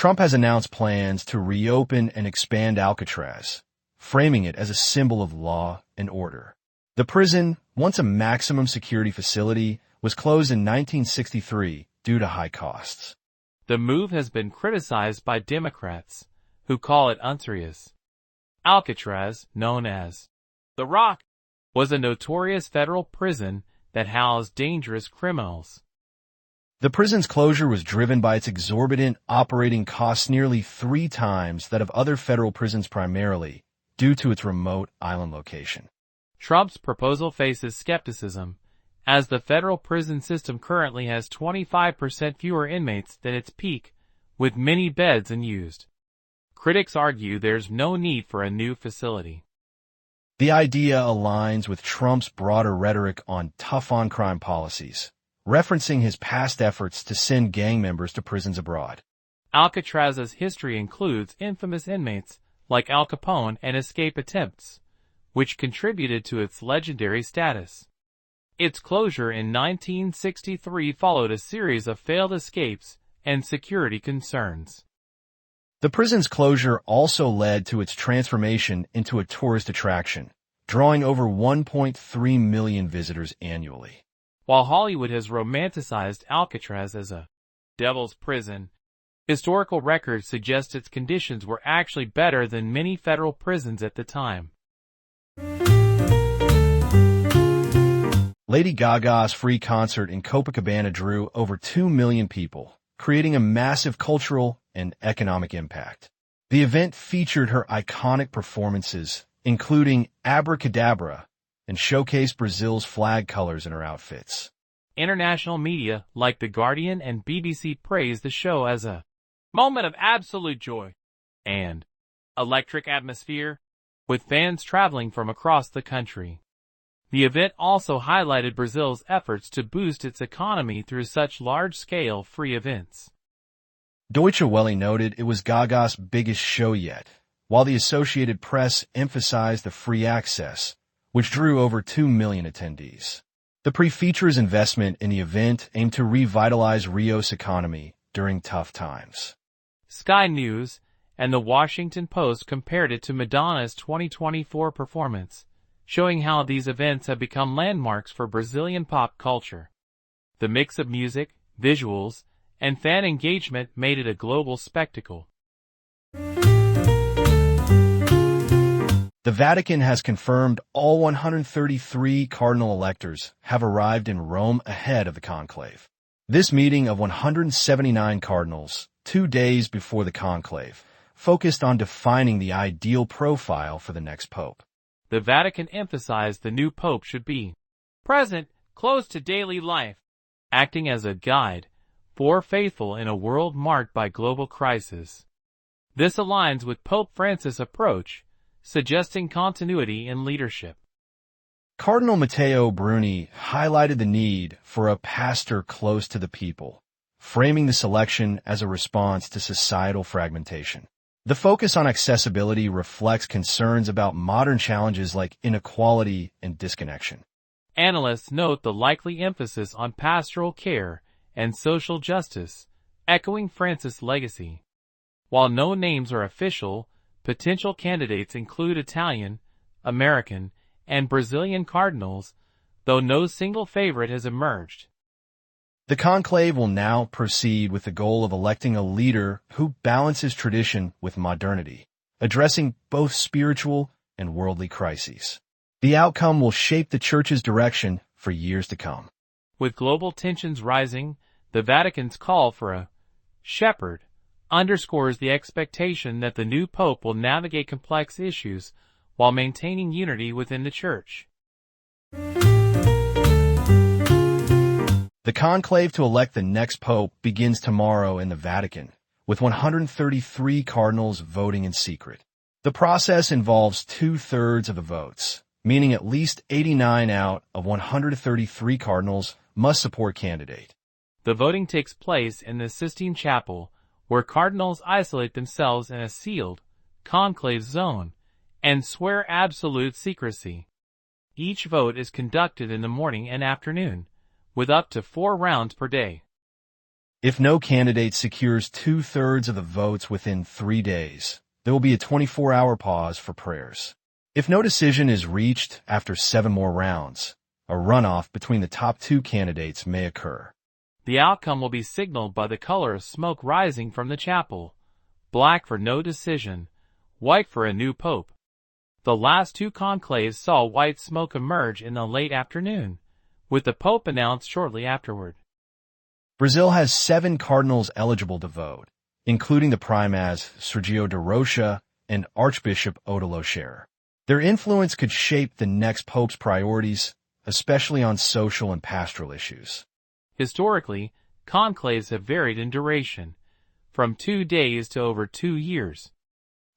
Trump has announced plans to reopen and expand Alcatraz, framing it as a symbol of law and order. The prison, once a maximum security facility, was closed in 1963 due to high costs. The move has been criticized by Democrats, who call it unserious. Alcatraz, known as the Rock, was a notorious federal prison that housed dangerous criminals. The prison's closure was driven by its exorbitant operating costs, nearly 3 times that of other federal prisons, primarily due to its remote island location. Trump's proposal faces skepticism, as the federal prison system currently has 25% fewer inmates than its peak, with many beds unused. Critics argue there's no need for a new facility. The idea aligns with Trump's broader rhetoric on tough-on-crime policies, referencing his past efforts to send gang members to prisons abroad. Alcatraz's history includes infamous inmates like Al Capone and escape attempts, which contributed to its legendary status. Its closure in 1963 followed a series of failed escapes and security concerns. The prison's closure also led to its transformation into a tourist attraction, drawing over 1.3 million visitors annually. While Hollywood has romanticized Alcatraz as a devil's prison, historical records suggest its conditions were actually better than many federal prisons at the time. Lady Gaga's free concert in Copacabana drew over 2 million people, creating a massive cultural and economic impact. The event featured her iconic performances, including Abracadabra, and showcased Brazil's flag colors in her outfits. International media like The Guardian and BBC praised the show as a moment of absolute joy and electric atmosphere, with fans traveling from across the country. The event also highlighted Brazil's efforts to boost its economy through such large-scale free events. Deutsche Welle noted it was Gaga's biggest show yet, while the Associated Press emphasized the free access, which drew over 2 million attendees. The Prefecture's investment in the event aimed to revitalize Rio's economy during tough times. Sky News and The Washington Post compared it to Madonna's 2024 performance, showing how these events have become landmarks for Brazilian pop culture. The mix of music, visuals, and fan engagement made it a global spectacle. The Vatican has confirmed all 133 cardinal electors have arrived in Rome ahead of the conclave. This meeting of 179 cardinals, 2 days before the conclave, focused on defining the ideal profile for the next pope. The Vatican emphasized the new pope should be present, close to daily life, acting as a guide for faithful in a world marked by global crisis. This aligns with Pope Francis' approach, suggesting continuity in leadership. Cardinal Matteo Bruni highlighted the need for a pastor close to the people, framing the selection as a response to societal fragmentation. The focus on accessibility reflects concerns about modern challenges like inequality and disconnection. Analysts note the likely emphasis on pastoral care and social justice, echoing Francis' legacy. While no names are official, potential candidates include Italian, American, and Brazilian cardinals, though no single favorite has emerged. The conclave will now proceed with the goal of electing a leader who balances tradition with modernity, addressing both spiritual and worldly crises. The outcome will shape the Church's direction for years to come. With global tensions rising, the Vatican's call for a shepherd underscores the expectation that the new pope will navigate complex issues while maintaining unity within the Church. The conclave to elect the next pope begins tomorrow in the Vatican, with 133 cardinals voting in secret. The process involves 2/3 of the votes, meaning at least 89 out of 133 cardinals must support candidate. The voting takes place in the Sistine Chapel, where cardinals isolate themselves in a sealed, conclave zone and swear absolute secrecy. Each vote is conducted in the morning and afternoon, with up to 4 rounds per day. If no candidate secures 2/3 of the votes within 3 days, there will be a 24-hour pause for prayers. If no decision is reached after 7 more rounds, a runoff between the top 2 candidates may occur. The outcome will be signaled by the color of smoke rising from the chapel: black for no decision, white for a new pope. The last 2 conclaves saw white smoke emerge in the late afternoon, with the pope announced shortly afterward. Brazil has 7 cardinals eligible to vote, including the Primaz Sergio de Rocha and Archbishop Odilo Scherer. Their influence could shape the next pope's priorities, especially on social and pastoral issues. Historically, conclaves have varied in duration, from 2 days to over 2 years.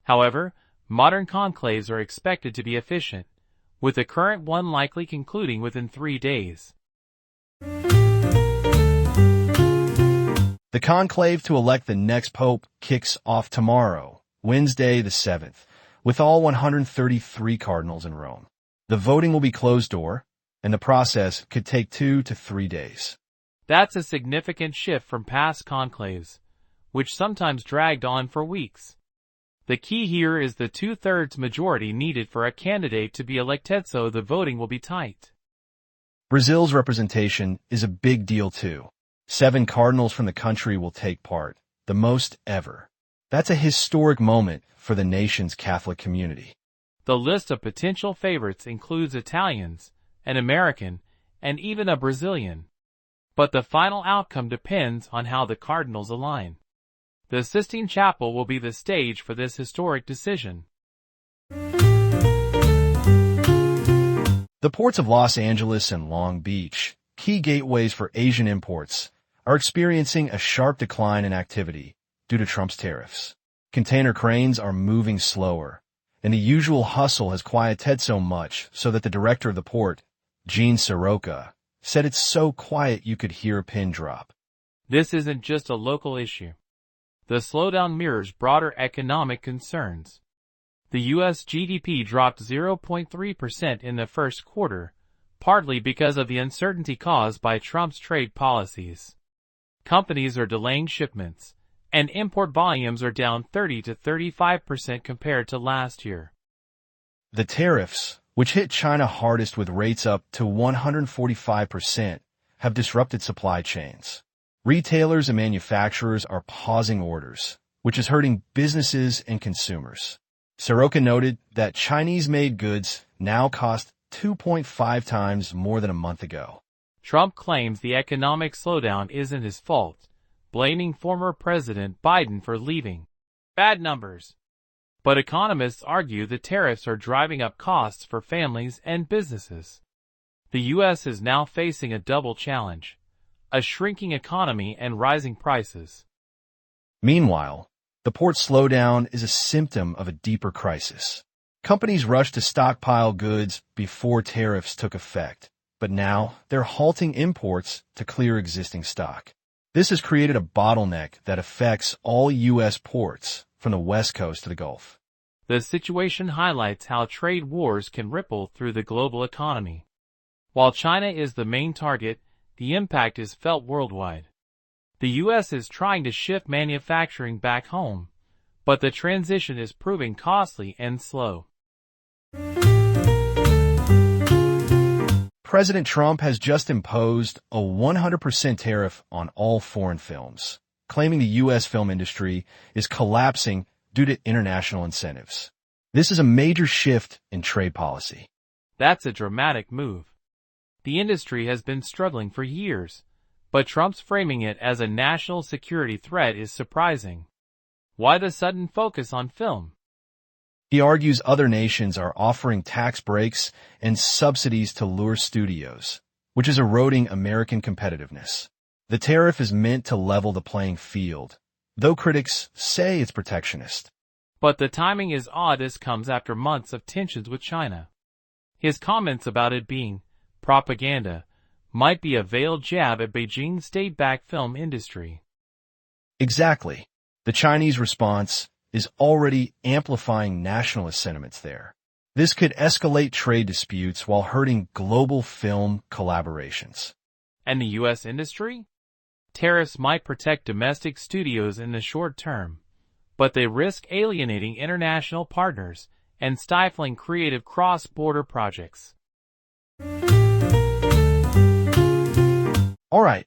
However, modern conclaves are expected to be efficient, with the current one likely concluding within 3 days. The conclave to elect the next pope kicks off tomorrow, Wednesday the 7th, with all 133 cardinals in Rome. The voting will be closed-door, and the process could take 2 to 3 days. That's a significant shift from past conclaves, which sometimes dragged on for weeks. The key here is the 2/3 majority needed for a candidate to be elected, so the voting will be tight. Brazil's representation is a big deal too. 7 cardinals from the country will take part, the most ever. That's a historic moment for the nation's Catholic community. The list of potential favorites includes Italians, an American, and even a Brazilian. But the final outcome depends on how the cardinals align. The Sistine Chapel will be the stage for this historic decision. The ports of Los Angeles and Long Beach, key gateways for Asian imports, are experiencing a sharp decline in activity due to Trump's tariffs. Container cranes are moving slower, and the usual hustle has quieted so much so that the director of the port, Gene Soroka, said it's so quiet you could hear a pin drop. This isn't just a local issue. The slowdown mirrors broader economic concerns. The U.S. GDP dropped 0.3% in the first quarter, partly because of the uncertainty caused by Trump's trade policies. Companies are delaying shipments, and import volumes are down 30 to 35% compared to last year. The tariffs, which hit China hardest with rates up to 145%, have disrupted supply chains. Retailers and manufacturers are pausing orders, which is hurting businesses and consumers. Soroka noted that Chinese-made goods now cost 2.5 times more than a month ago. Trump claims the economic slowdown isn't his fault, blaming former President Biden for leaving bad numbers. But economists argue the tariffs are driving up costs for families and businesses. The U.S. is now facing a double challenge: a shrinking economy and rising prices. Meanwhile, the port slowdown is a symptom of a deeper crisis. Companies rushed to stockpile goods before tariffs took effect, but now they're halting imports to clear existing stock. This has created a bottleneck that affects all U.S. ports from the West Coast to the Gulf. The situation highlights how trade wars can ripple through the global economy. While China is the main target, the impact is felt worldwide. The U.S. is trying to shift manufacturing back home, but the transition is proving costly and slow. President Trump has just imposed a 100% tariff on all foreign films, claiming the U.S. film industry is collapsing due to international incentives. This is a major shift in trade policy. That's a dramatic move. The industry has been struggling for years, but Trump's framing it as a national security threat is surprising. Why the sudden focus on film? He argues other nations are offering tax breaks and subsidies to lure studios, which is eroding American competitiveness. The tariff is meant to level the playing field, though critics say it's protectionist. But the timing is odd, as comes after months of tensions with China. His comments about it being propaganda might be a veiled jab at Beijing's state-backed film industry. Exactly. The Chinese response is already amplifying nationalist sentiments there. This could escalate trade disputes while hurting global film collaborations. And the U.S. industry? Tariffs might protect domestic studios in the short term, but they risk alienating international partners and stifling creative cross-border projects. All right,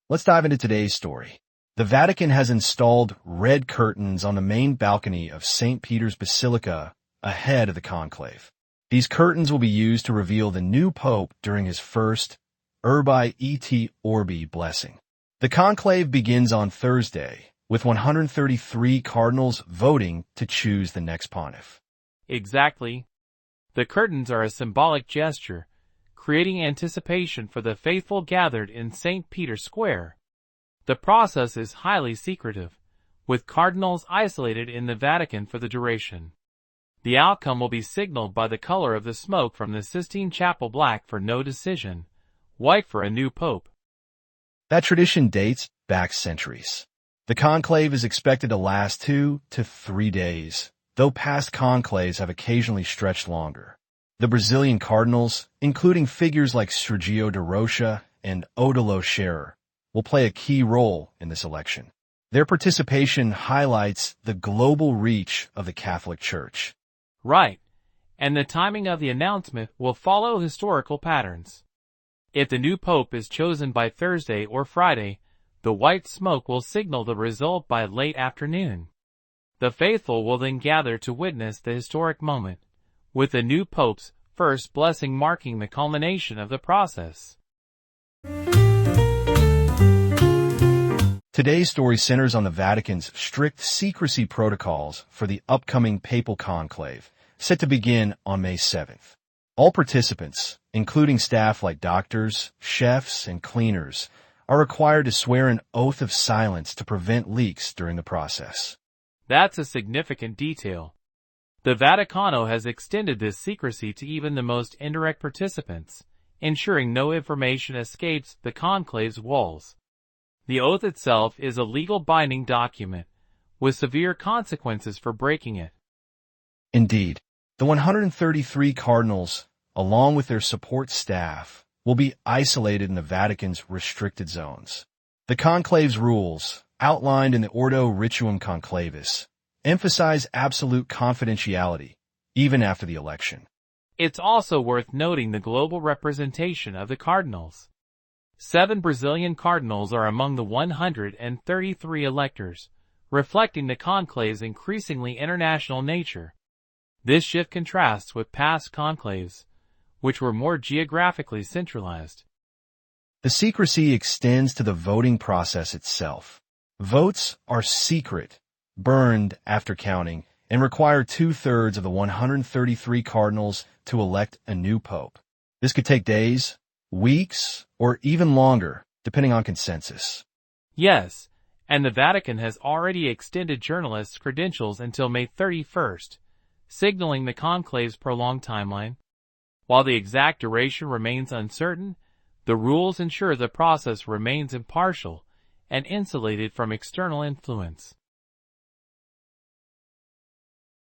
let's dive into today's story. The Vatican has installed red curtains on the main balcony of St. Peter's Basilica ahead of the conclave. These curtains will be used to reveal the new pope during his first Urbi et Orbi blessing. The conclave begins on Thursday, with 133 cardinals voting to choose the next pontiff. Exactly. The curtains are a symbolic gesture, creating anticipation for the faithful gathered in St. Peter's Square. The process is highly secretive, with cardinals isolated in the Vatican for the duration. The outcome will be signaled by the color of the smoke from the Sistine Chapel: black for no decision, white for a new pope. That tradition dates back centuries. The conclave is expected to last 2 to 3 days, though past conclaves have occasionally stretched longer. The Brazilian cardinals, including figures like Sergio de Rocha and Odilo Scherer, will play a key role in this election. Their participation highlights the global reach of the Catholic Church. Right, and the timing of the announcement will follow historical patterns. If the new pope is chosen by Thursday or Friday, the white smoke will signal the result by late afternoon. The faithful will then gather to witness the historic moment, with the new pope's first blessing marking the culmination of the process. Today's story centers on the Vatican's strict secrecy protocols for the upcoming papal conclave, set to begin on May 7th. All participants, including staff like doctors, chefs, and cleaners, are required to swear an oath of silence to prevent leaks during the process. That's a significant detail. The Vaticano has extended this secrecy to even the most indirect participants, ensuring no information escapes the conclave's walls. The oath itself is a legal binding document, with severe consequences for breaking it. Indeed, the 133 cardinals, along with their support staff, will be isolated in the Vatican's restricted zones. The conclave's rules, outlined in the Ordo Rituum Conclavis, emphasize absolute confidentiality, even after the election. It's also worth noting the global representation of the cardinals. 7 Brazilian cardinals are among the 133 electors, reflecting the conclave's increasingly international nature. This shift contrasts with past conclaves, which were more geographically centralized. The secrecy extends to the voting process itself. Votes are secret, burned after counting, and require 2/3 of the 133 cardinals to elect a new pope. This could take days, weeks, or even longer, depending on consensus. Yes, and the Vatican has already extended journalists' credentials until May 31st, signaling the conclave's prolonged timeline. While the exact duration remains uncertain, the rules ensure the process remains impartial and insulated from external influence.